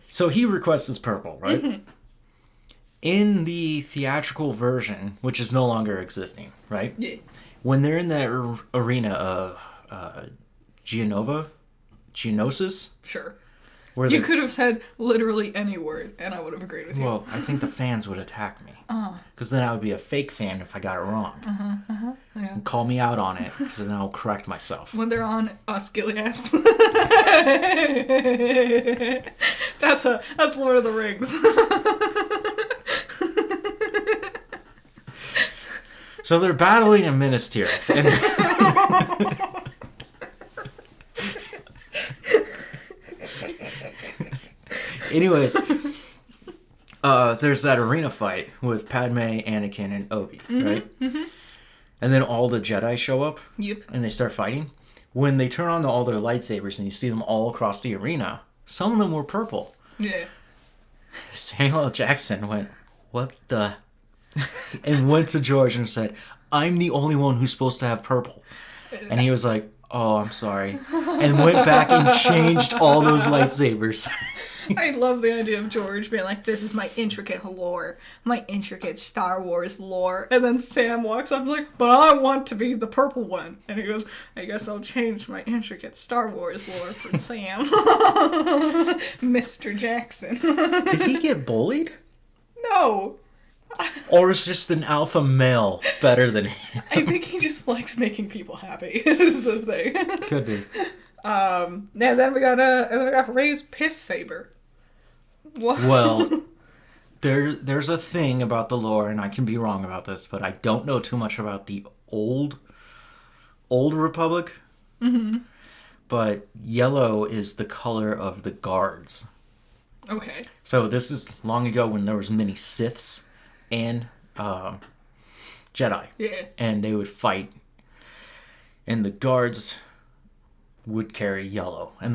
so he requests this purple, right? In the theatrical version, which is no longer existing, right? Yeah. When they're in that arena of Geonosis? Sure. Where you could have said literally any word, and I would have agreed with you. Well, I think the fans would attack me. Because then I would be a fake fan if I got it wrong. Yeah. And call me out on it, because then I'll correct myself. When they're on Gilead. That's Lord of the Rings. So they're battling in Minas Tirith. And anyways, there's that arena fight with Padme, Anakin, and Obi, right? And then all the Jedi show up. Yep. And they start fighting. When they turn on all their lightsabers and you see them all across the arena, some of them were purple. Yeah. Samuel L. Jackson went, what the... and went to George and said, I'm the only one who's supposed to have purple. And he was like, oh, I'm sorry. And went back and changed all those lightsabers. I love the idea of George being like, this is my intricate lore. My intricate Star Wars lore. And then Sam walks up and is like, but I want to be the purple one. And he goes, I guess I'll change my intricate Star Wars lore for Sam. Mr. Jackson. Did he get bullied? No. Or is just an alpha male better than him? I think he just likes making people happy, is the thing. Could be. Then we got Rey's piss saber. What? Well, there's a thing about the lore, and I can be wrong about this, but I don't know too much about the old Republic. Mm-hmm. But yellow is the color of the guards. Okay. So this is long ago when there was many Siths and Jedi. Yeah. And they would fight, and the guards would carry yellow. And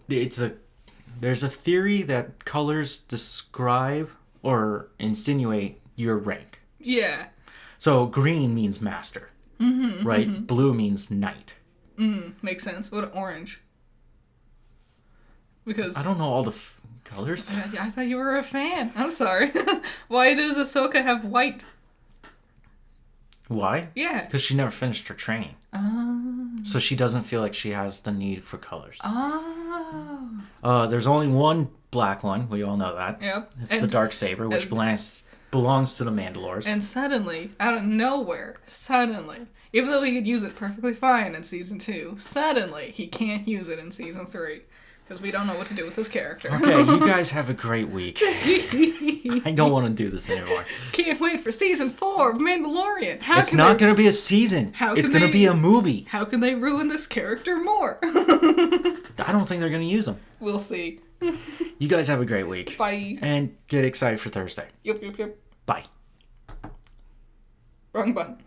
there's a theory that colors describe or insinuate your rank. Yeah. So green means master, right? Mm-hmm. Blue means knight. Makes sense. What orange? Because I don't know all the colors. I thought you were a fan. I'm sorry. Why does Ahsoka have white? Why? Yeah. Because she never finished her training. Oh. So she doesn't feel like she has the need for colors. Oh. There's only one black one. We all know that. Yep. It's the Darksaber, which belongs to the Mandalores. And suddenly, out of nowhere, even though he could use it perfectly fine in Season 2, suddenly he can't use it in Season 3. Because we don't know what to do with this character. Okay, you guys have a great week. I don't want to do this anymore. Can't wait for Season 4 of Mandalorian. It's not going to be a season. It's going to be a movie. How can they ruin this character more? I don't think they're going to use him. We'll see. You guys have a great week. Bye. And get excited for Thursday. Yep. Bye. Wrong button.